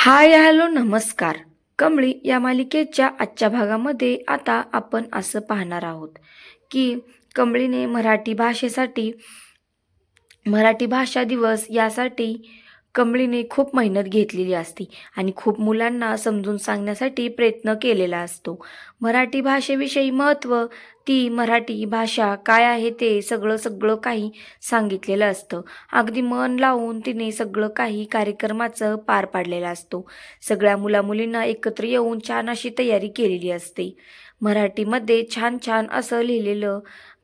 Hi hello नमस्कार. कमळी या मालिकेच्या आजच्या भागामध्ये आता आपण असं पाहणार आहोत की कमळीने मराठी भाषा दिवस यासाठी कमळीने खूप मेहनत घेतलेली असते आणि खूप मुलांना समजून सांगण्यासाठी प्रयत्न केलेला असतो. मराठी भाषेविषयी महत्त्व, ती मराठी भाषा काय आहे ते सगळं सगळं काही सांगितलेलं असतं. अगदी मन लावून तिने सगळं काही कार्यक्रमाचं पार पाडलेला असतो. सगळ्या मुलामुलींना एकत्र येऊन छान अशी तयारी केलेली असते. मराठीमध्ये छान छान असं लिहिलेलं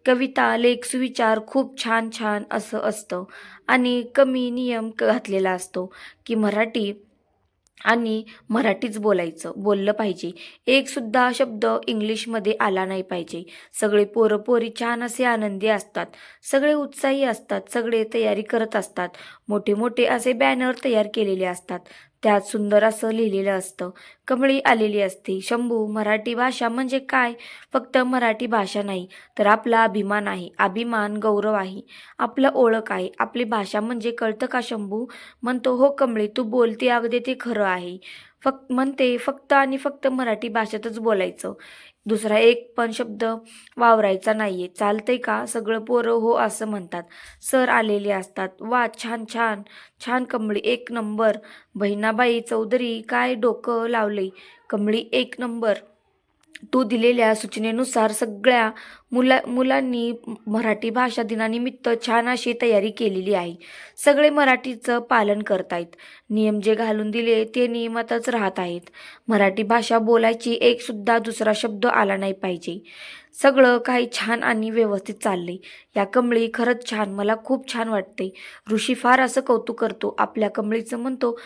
कविता, लेख, सुविचार खूप छान छान असं असतं आणि कमी नियम घातलेला असतो की मराठीच बोललं पाहिजे. एक सुद्धा शब्द इंग्लिशमध्ये आला नाही पाहिजे. सगळे पोरं पोरी छान असे आनंदी असतात, सगळे उत्साही असतात, सगळे तयारी करत असतात. मोठे मोठे असे बॅनर तयार केलेले असतात, त्यात सुंदर असं लिहिलेलं असतं. कमळी आलेली असते. शंभू, मराठी भाषा म्हणजे काय? फक्त मराठी भाषा नाही तर आपला अभिमान आहे, अभिमान गौरव आहे, आपलं ओळख आहे. आपली भाषा म्हणजे कळतं का शंभू? म्हणतो, हो कमळी, तू बोलते अगदी ते खरं आहे. फक्त आणि फक्त मराठी भाषेतच बोलायचं, दुसरा एक पण शब्द वावरायचा नाहीये, चालतंय का? सगळं पोरं हो असं म्हणतात. सर आलेले असतात. वा, छान छान छान कमळी, एक नंबर. बहिणाबाई चौधरी काय डोकं लावलंय कमळी, एक नंबर. तू दिलेल्या सूचनेनुसार सगळ्या मुलांनी मराठी भाषा दिनानिमित्त छान अशी तयारी केलेली आहे. सगळे मराठीचं पालन करतायत. नियम जे घालून दिले ते नियमातच राहत आहेत. मराठी भाषा बोलायची एक सुद्धा दुसरा शब्द आला नाही पाहिजे. सगळं काही छान आणि व्यवस्थित चाललंय. या कमळी खरंच छान, मला खूप छान वाटते. ऋषी फार असं कौतुक करतो आपल्या कमळीचं. म्हणतो,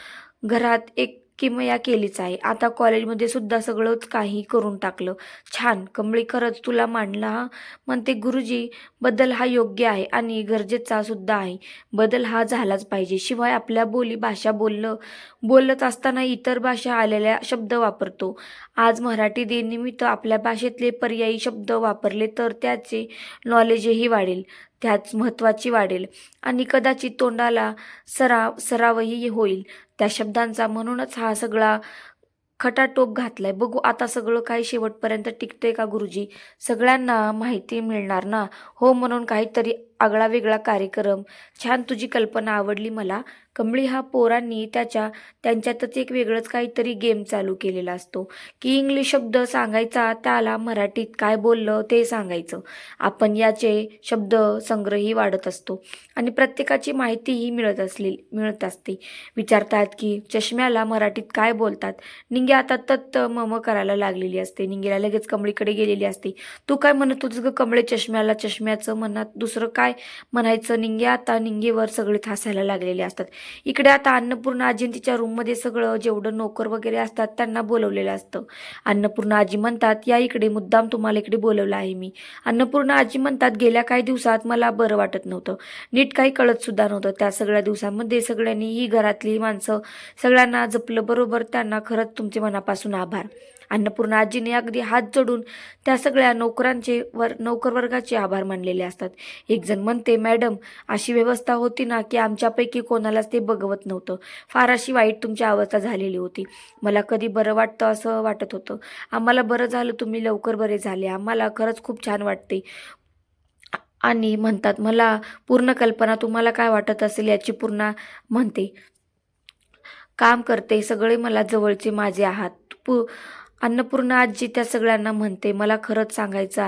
घरात एक किमया केलीच आहे, आता कॉलेजमध्ये सुद्धा सगळंच काही करून टाकलं. छान कमळी, खरंच तुला मानला हा. म्हणते, गुरुजी, बदल हा योग्य आहे आणि गरजेचा सुद्धा आहे. बदल हा झालाच पाहिजे. शिवाय आपल्या भाषा बोलत असताना इतर भाषा आलेल्या शब्द वापरतो. आज मराठी दिन निमित्त आपल्या भाषेतले पर्यायी शब्द वापरले तर त्याचे नॉलेजही वाढेल, त्याच महत्त्वाची वाढेल आणि कदाचित तोंडाला सरावही होईल त्या शब्दांचा. म्हणूनच हा सगळा खटाटोप घातलाय. बघू आता सगळं काही शेवटपर्यंत टिकतंय का गुरुजी? सगळ्यांना माहिती मिळणार ना? हो, म्हणून काहीतरी आगळा वेगळा कार्यक्रम. छान, तुझी कल्पना आवडली मला. कमळी हा पोरांनी त्यांच्यातच एक वेगळंच काहीतरी गेम चालू केलेला असतो की इंग्लिश शब्द सांगायचा, त्याला मराठीत काय बोललं ते सांगायचं. आपण याचे शब्द संग्रही वाढत असतो आणि प्रत्येकाची माहितीही मिळत असते. विचारतात की चष्म्याला मराठीत काय बोलतात. निंग्या आता तत्त मम करायला लागलेली असते. निंगेला लगेच कमळीकडे गेलेली असते. तू काय म्हणत होतीस ग कमळे? चष्म्याला चष्म्याचं म्हणत दुसरं काय म्हणायचं? निंग्या आता निंगेवर सगळे हसायला लागलेले असतात. इकडे आता अन्नपूर्णा आजी तिच्या रूममध्ये सगळं जेवढं नोकर वगैरे असतात त्यांना बोलवलेलं असतं. अन्नपूर्णा आजी म्हणतात, या इकडे, मुद्दाम तुम्हाला इकडे बोलवलं आहे मी. अन्नपूर्णा आजी म्हणतात, गेल्या काही दिवसात मला बरं वाटत नव्हतं, नीट काही कळत सुद्धा नव्हतं. त्या सगळ्या दिवसांमध्ये सगळ्यांनी, ही घरातली माणसं सगळ्यांना जपलं बरोबर. त्यांना खरंच तुमचे मनापासून आभार. अन्नपूर्णा आजीने अगदी हात जोडून त्या सगळ्या नोकर वर्गाचे आभार मानलेले असतात. एक जण म्हणते, मॅडम, अशी व्यवस्था होती ना की आमच्यापैकी कोणालाच ते बघवत नव्हतं. फार अशी वाईट तुमची अवस्था झालेली होती. मला कधी बरं वाटतं असं वाटत होतं. आम्हाला बरं झालं, तुम्ही लवकर बरे झाले. आम्हाला खरंच खूप छान वाटते. आणि म्हणतात, मला पूर्ण कल्पना, तुम्हाला काय वाटत असेल याची पूर्ण म्हणते, काम करते. सगळे मला जवळचे माझे आहात. अन्नपूर्णा आजी त्या सगळ्यांना म्हणते, मला खरंच सांगायचं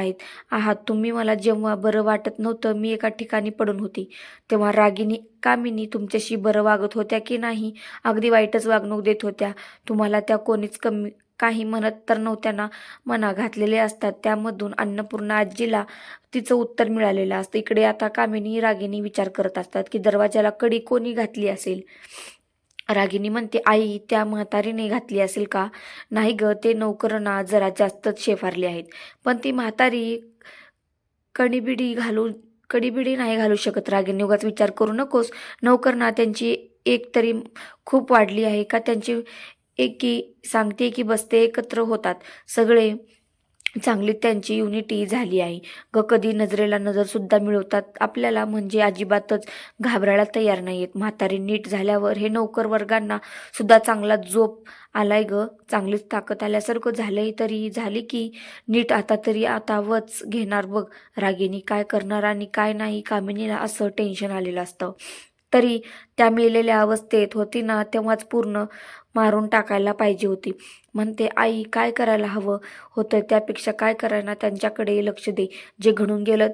आहात तुम्ही. मला जेव्हा बरं वाटत नव्हतं, मी एका ठिकाणी पडून होती, तेव्हा रागिनी, कामिनी तुमच्याशी बरं वागत होत्या की नाही? अगदी वाईटच वागणूक देत होत्या तुम्हाला. त्या कोणीच काही म्हणत तर नव्हत्या ना? मना घातलेले असतात त्यामधून अन्नपूर्णा आजीला तिचं उत्तर मिळालेलं असतं. इकडे आता कामिनी रागिनी विचार करत असतात की दरवाजाला कडी कोणी घातली असेल. रागिनी म्हणते, आई, त्या म्हातारीने घातली असेल का? नाही ग, ते नौकरांना जरा जास्तच शेफारले आहेत. पण ती म्हातारी कडिबिडी नाही घालू शकत. रागिनी, उगाच विचार करू नकोस. नौकरांना त्यांची एक तरी खूप वाढली आहे का? त्यांची एकी सांगते की बसते एकत्र होतात सगळे चांगली त्यांची युनिटी झाली आहे कधी नजरेला नजरसुद्धा मिळवतात आपल्याला, म्हणजे अजिबातच घाबरायला तयार नाहीत. म्हातारी नीट झाल्यावर हे नौकर वर्गांना सुद्धा चांगला जोप आलाय चांगलीच ताकद आल्यासारखं झालंय. तरी झाली की नीट आता वच घेणार बघ. रागिनी काय करणार आणि काय नाही कामिनीला असं टेन्शन आलेलं असतं. तरी त्या मेलेल्या अवस्थेत होती ना तेव्हाच पूर्ण मारून टाकायला पाहिजे होती. म्हणते आई काय करायला हवं होतं त्यापेक्षा काय करायला त्यांच्याकडे लक्ष दे. जे घडून गेलं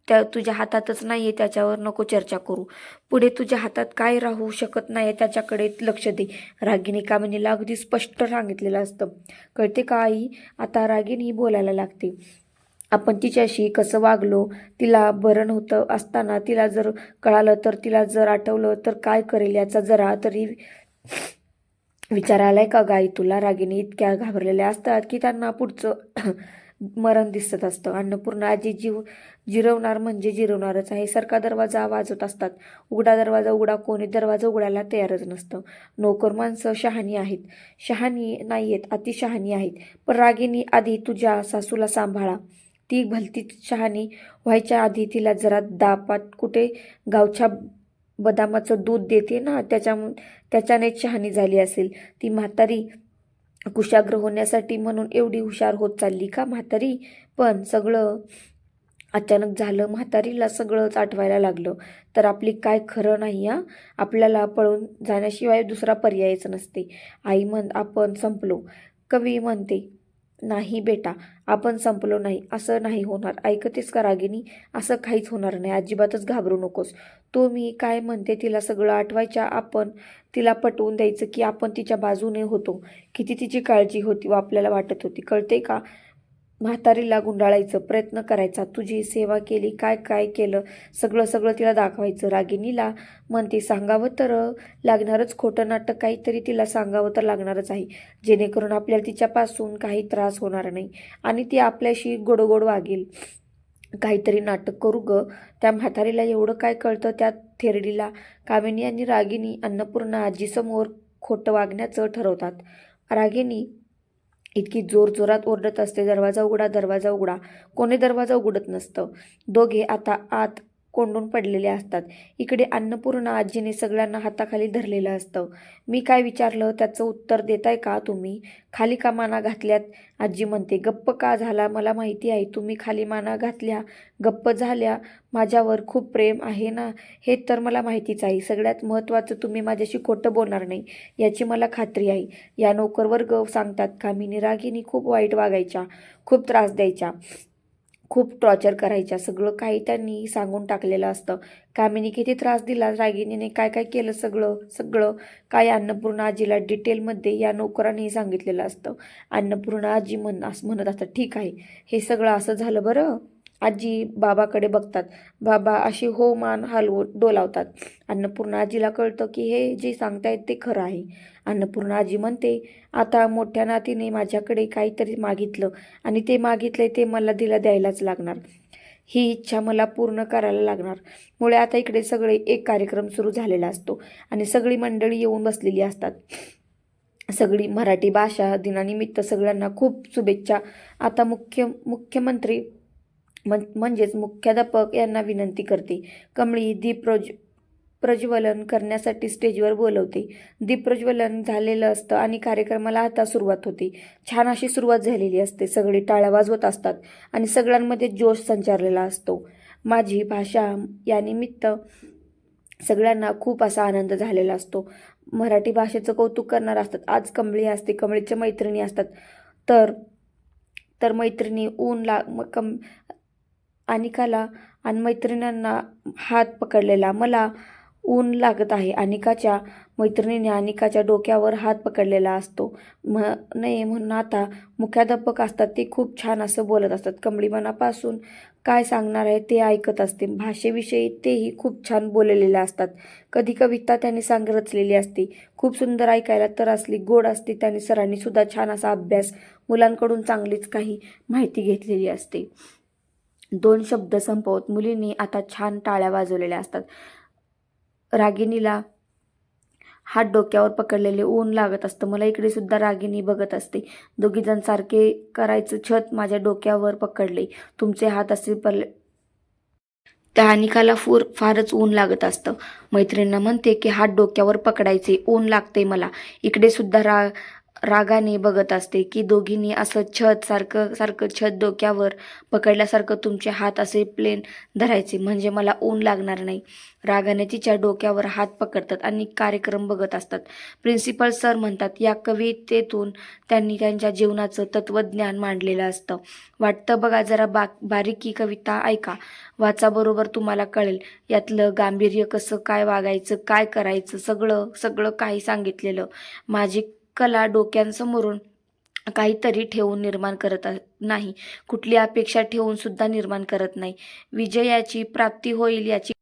त्या तुझ्या हातातच नाहीये त्याच्यावर नको चर्चा करू. पुढे तुझ्या हातात काय राहू शकत नाही त्याच्याकडे लक्ष दे. रागिनी कामिनीला अगदी स्पष्ट सांगितलेलं असतं. कळते का आई? आता रागिनी बोलायला लागते. आपण तिच्याशी कसं वागलो, तिला बरं नव्हतं असताना तिला जर कळालं तर, तिला जर आठवलं तर काय करेल याचा जरा तरी विचार आलाय का गाई तुला? रागिनी इतक्या घाबरलेल्या असतात की त्यांना पुढचं मरण दिसत असतं. अन्नपूर्णा आजी जिरवणार म्हणजे जिरवणारच आहे. सारखा दरवाजा वाजवत असतात. उघडा दरवाजा उघडा. कोणी दरवाजा उघडायला तयारच नसतं. नोकर माणसं शहाणी आहेत. शहाणी नाहीयेत, अति शहाणी आहेत. पण रागिनी आधी तुझ्या सासूला सांभाळा. ती भलतीच शहाणी व्हायच्या आधी तिला जरा दापात कुठे गावच्या बदामाचं दूध देते ना त्याच्यानेच शहाणी झाली असेल. ती म्हातारी कुशाग्र होण्यासाठी म्हणून एवढी हुशार होत चालली का म्हातारी? पण सगळं अचानक झालं. म्हातारीला सगळंच आठवायला लागलं तर आपली काय खरं नाही हा. आपल्याला पळून जाण्याशिवाय दुसरा पर्यायच नसते. आई आपण संपलो. कवी म्हणते नाही बेटा आपण संपलो नाही. असं नाही होणार. ऐकतेस का रागिनी? असं काहीच होणार नाही. अजिबातच घाबरू नकोस. तो मी काय म्हणते तिला सगळं आठवायच्या. आपण तिला पटवून द्यायचं की आपण तिच्या बाजूने होतो. किती तिची काळजी होती व आपल्याला वाटत होती. कळते का? म्हातारीला गुंडाळायचं प्रयत्न करायचा. तुझी सेवा केली, काय काय केलं सगळं तिला दाखवायचं. रागिनीला म्हणते सांगावं तर लागणारच. खोटं नाटक काहीतरी तिला सांगावं तर लागणारच आहे, जेणेकरून आपल्याला तिच्यापासून काही त्रास होणार नाही आणि ती आपल्याशी गोडगोड वागेल. काहीतरी नाटक करू त्या म्हातारीला एवढं काय कळतं त्या थेरडीला? कामिनी आणि रागिनी अन्नपूर्णा आजीसमोर खोटं वागण्याचं ठरवतात. रागिनी इतकी जोरात ओरडत असते, दरवाजा उघडा, दरवाजा उघडा. कोणी दरवाजा उघडत नसतं. दोघे आता आत कोंडून पडलेले असतात. इकडे अन्नपूर्णा आजीने सगळ्यांना हाताखाली धरलेलं असतं. मी काय विचारलं त्याचं उत्तर देताय का तुम्ही? खाली का माना घातल्यात? आजी म्हणते. गप्प का झाला? मला माहिती आहे तुम्ही खाली माना घातल्या, गप्प झाल्या. माझ्यावर खूप प्रेम आहे ना, हे तर मला माहितीच आहे. सगळ्यात महत्त्वाचं तुम्ही माझ्याशी खोटं बोलणार नाही याची मला खात्री आहे. या नोकरवर्ग सांगतात कामिनी रागिनी खूप वाईट वागायच्या, खूप त्रास द्यायच्या, खूप टॉर्चर करायच्या. सगळं काही त्यांनी सांगून टाकलेलं असतं. कामिनी किती त्रास दिला, रागिनीने काय काय केलं सगळं काय अन्नपूर्णा आजीला डिटेलमध्ये या नोकरांनी सांगितलेलं असतं. अन्नपूर्णा आजी म्हणत असतात ठीक आहे, हे सगळं असं झालं बरं. आजी बाबाकडे बघतात. बाबा अशी हो मान डोलावतात. अन्नपूर्णा आजीला कळतं की हे जे सांगतायत ते खरं आहे. अन्नपूर्णा आजी म्हणते आता मोठ्या नातीने माझ्याकडे काहीतरी मागितलं आणि ते मागितलंय ते मला द्यायलाच लागणार. ही इच्छा मला पूर्ण करायला लागणार. मुळे आता इकडे सगळे एक कार्यक्रम सुरू झालेला असतो आणि सगळी मंडळी येऊन बसलेली असतात. सगळी मराठी भाषा दिनानिमित्त सगळ्यांना खूप शुभेच्छा. आता मुख्यमंत्री म्हणजेच मुख्याध्यापक यांना विनंती करते. कमळी दीप प्रज्वलन करण्यासाठी स्टेजवर बोलवते. दीप प्रज्वलन झालेलं असतं आणि कार्यक्रमाला आता सुरुवात होते. छान अशी सुरुवात झालेली असते. सगळे टाळ्या वाजवत असतात आणि सगळ्यांमध्ये जोश संचारलेला असतो. माझी भाषा या निमित्त सगळ्यांना खूप असा आनंद झालेला असतो. मराठी भाषेचं कौतुक करणार असतात. आज कमळी असते, कमळीच्या मैत्रिणी असतात. तर मैत्रिणी अनिकाला आणि मैत्रिणींना हात पकडलेला. मला ऊन लागत आहे. अनिकाच्या मैत्रिणीने अनिकाच्या डोक्यावर हात पकडलेला असतो. नये म्हणून आता मुख्याध्यापक असतात ते खूप छान असं बोलत असतात. कमळी मनापासून काय सांगणार आहे ते ऐकत असते. भाषेविषयी तेही खूप छान बोललेले असतात. कधी कविता त्यांनी रचलेली असते, खूप सुंदर ऐकायला तर असली गोड असते. त्यांनी सरांनी सुद्धा छान असा अभ्यास, मुलांकडून चांगलीच काही माहिती घेतलेली असते. 2 शब्द संपवत मुलींनी आता छान टाळ्या वाजवलेल्या असतात. रागिनीला हात डोक्यावर पकडलेले, ऊन लागत असतं. मला इकडे सुद्धा रागिनी बघत असते. दोघीजण सारखे करायचं, छत माझ्या डोक्यावर पकडले, तुमचे हात असे त्या अनिकाला फारच ऊन लागत असतं. मैत्रिणींना म्हणते की हात डोक्यावर पकडायचे, ऊन लागते मला. इकडे सुद्धा रागाने बघत असते की दोघींनी असं सारखं छत डोक्यावर पकडल्यासारखं तुमचे हात असे प्लेन धरायचे, म्हणजे मला ऊन लागणार नाही. रागाने तिच्या डोक्यावर हात पकडतात आणि कार्यक्रम बघत असतात. प्रिन्सिपल सर म्हणतात, या कवितेतून त्यांनी त्यांच्या जीवनाचं तत्वज्ञान मांडलेलं असतं. वाटतं बघा, जरा बारीकी कविता ऐका, वाचा, बरोबर तुम्हाला कळेल यातलं गांभीर्य, कसं काय वागायचं, काय करायचं, सगळं काही सांगितलेलं. माझी कला डोक्यांसमोरून काहीतरी ठेवून निर्माण करत नाही, कुठली अपेक्षा ठेवून सुद्धा निर्माण करत नाही. विजयाची प्राप्ती होईल याची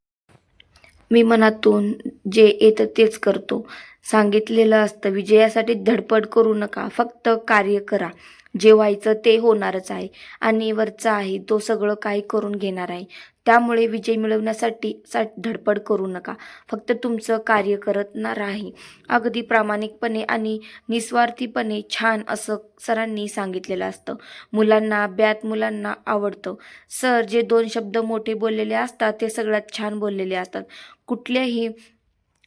मी मनातून जे येतं तेच करतो. सांगितलेलं असतं, विजयासाठी धडपड करू नका, फक्त कार्य करा. जे व्हायचं ते होणारच आहे आणि वरचा आहे तो सगळं काही करून घेणार आहे. त्यामुळे विजय मिळवण्यासाठी धडपड करू नका, फक्त तुमचं कार्य करत राहा. अगदी प्रामाणिकपणे आणि निस्वार्थीपणे. छान असं सरांनी सांगितलेलं असतं. मुलांना आवडतं. सर जे 2 शब्द मोठे बोललेले असतात ते सगळ्यात छान बोललेले असतात. कुठल्याही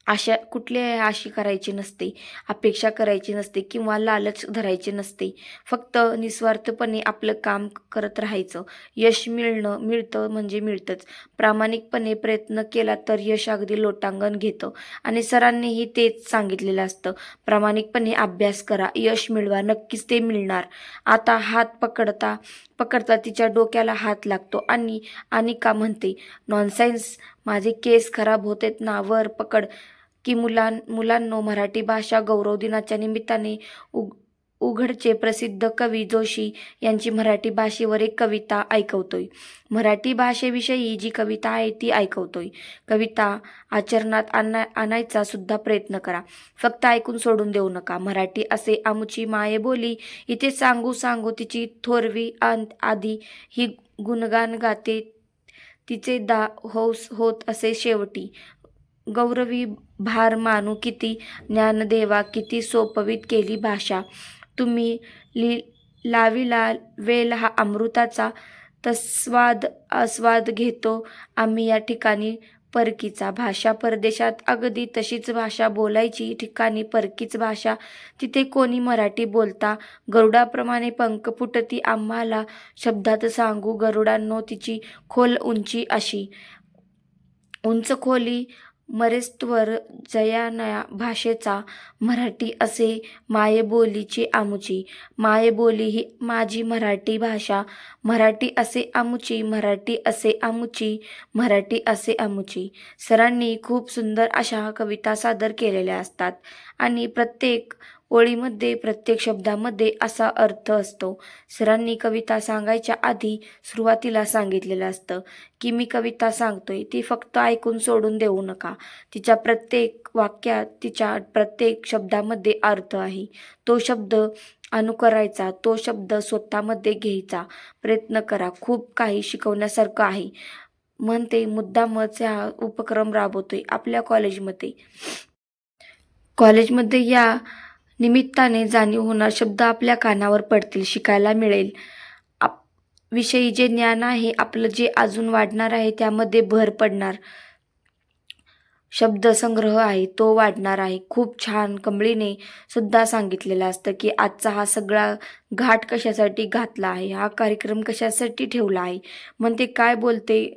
आशी करायची नसते, अपेक्षा करायची नसते किंवा लालच धरायची नसते. फक्त निस्वार्थपणे आपलं काम करत राहायचं. यश मिळतं म्हणजे मिळतंच. प्रामाणिकपणे प्रयत्न केला तर यश अगदी लोटांगण घेतं आणि सरांनीही तेच सांगितलेलं असतं. प्रामाणिकपणे अभ्यास करा, यश मिळवा, नक्कीच ते मिळणार. आता हात पकडता तिच्या डोक्याला हात लागतो आणि अनिका म्हणते, नॉनसेन्स, माझे केस खराब होतेत ना, वर पकड. की मुलांनो, मराठी भाषा गौरव दिनाच्या निमित्ताने उघडचे प्रसिद्ध कवी जोशी यांची मराठी भाषेवर एक कविता ऐकवतोय. मराठी भाषेविषयी जी कविता आहे ती ऐकवतोय. कविता आचरणात आणायचा सुद्धा प्रयत्न करा, फक्त ऐकून सोडून देऊ नका. मराठी असे आमुची मायेबोली, इथे सांगू तिची थोरवी आधी, ही गुणगान गाते तिचे हौस होत असे शेवटी. गौरवी भार मानू किती, ज्ञानदेवा किती सोपवीत केली भाषा. तुम्ही लाविला वेल हा अमृताचा, तस्वाद आस्वाद घेतो आम्ही या ठिकाणी परकीचा. भाषा परदेशात अगदी तशीच भाषा बोलायची, ठिकाणी परकीच भाषा, तिथे कोणी मराठी बोलता. गरुडाप्रमाणे पंख फुटती आम्हाला, शब्दात सांगू गरुडांनो तिची खोल उंची अशी. उंच खोली मरेस्तवर जयानया भाषेचा, मराठी असे मायेबोलीची आमुची. मायेबोली ही माझी मराठी भाषा, मराठी असे आमुची, मराठी असे आमुची, मराठी असे आमुची. सरांनी खूप सुंदर अशा कविता सादर केलेल्या असतात आणि प्रत्येक ओळीमध्ये, प्रत्येक शब्दामध्ये असा अर्थ असतो. सरांनी कविता सांगायच्या आधी सुरुवातीला सांगितलेलं असतं की मी कविता सांगतोय, ती फक्त ऐकून सोडून देऊ नका. तिच्या प्रत्येक वाक्यात, तिच्या प्रत्येक शब्दामध्ये अर्थ आहे. तो शब्द अनुकरायचा, तो शब्द स्वतःमध्ये घ्यायचा प्रयत्न करा. खूप काही शिकवण्यासारखं आहे. म्हणते मुद्दामच हा उपक्रम राबवतोय आपल्या कॉलेजमध्ये या निमित्ताने जाणीव होणार, शब्द आपल्या कानावर पडतील, शिकायला मिळेल. विषयी जे ज्ञान आहे आपलं, जे अजून वाढणार आहे, त्यामध्ये भर पडणार. शब्दसंग्रह आहे तो वाढणार आहे. खूप छान कमळीने सुद्धा सांगितलेलं असतं की आजचा हा सगळा घाट कशासाठी घातला आहे, हा कार्यक्रम कशासाठी ठेवला आहे. म्हणते काय बोलते,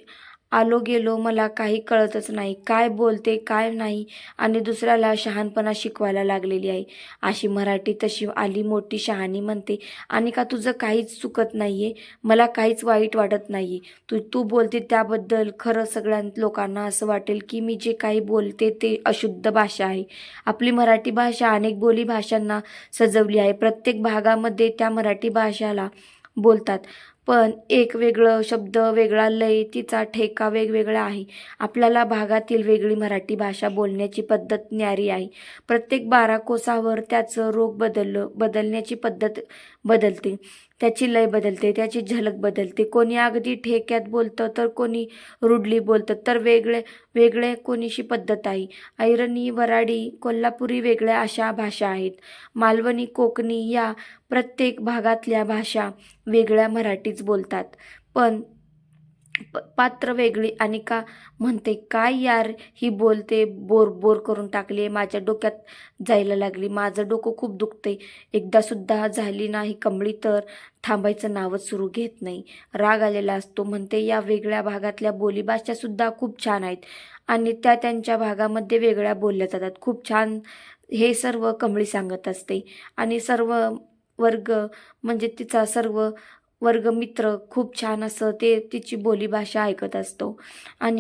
आलो गेलो मला काही कळतच नाही, काय बोलते काय नाही, आणि दुसऱ्याला शहाणपणा शिकवायला लागलेली आहे. अशी मराठी तशी आली मोठी शहाणी. म्हणते अनिका, तुझं काहीच चुकत नाहीये, मला काहीच वाईट वाटत नाहीये. तू बोलते त्याबद्दल खरं सगळ्या लोकांना असं वाटेल की मी जे काही बोलते ते अशुद्ध भाषा आहे. आपली मराठी भाषा अनेक बोली भाषांना सजवली आहे. प्रत्येक भागामध्ये त्या मराठी भाषाला बोलतात, पण एक वेगळं शब्द, वेगळा लय, तिचा ठेका वेगवेगळा आहे. आपल्याला भागातील वेगळी मराठी भाषा बोलण्याची पद्धत न्यारी आहे. प्रत्येक 12 कोसावर त्याचं रोग बदलण्याची पद्धत बदलते. त्याची लय बदलते, त्याची झलक बदलते. कोणी अगदी ठेक्यात बोलतं तर कोणी रुडली बोलतं, तर वेगळे वेगळे कोणीशी पद्धत आहे. ऐरणी, वऱ्हाडी, कोल्हापुरी वेगळ्या अशा भाषा आहेत. मालवणी, कोकणी या प्रत्येक भागातल्या भाषा वेगळ्या मराठीच बोलतात. पण पात्र वेगळी. आणि का म्हणते, काय यार ही बोलते, बोर बोर करून टाकली, माझ्या डोक्यात जायला लागली, माझं डोकं खूप दुखतंय. एकदा सुद्धा झाली नाही कमळी तर थांबायचं नावच सुरू घेत नाही. राग आलेला असतो. म्हणते या वेगळ्या भागातल्या बोलीभाषा सुद्धा खूप छान आहेत आणि त्या त्यांच्या भागामध्ये वेगळ्या बोलल्या जातात. खूप छान हे सर्व कमळी सांगत असते. आणि सर्व वर्ग म्हणजे तिचा सर्व वर्गमित्र खूप छान असं ते तिची बोलीभाषा ऐकत असतो. आणि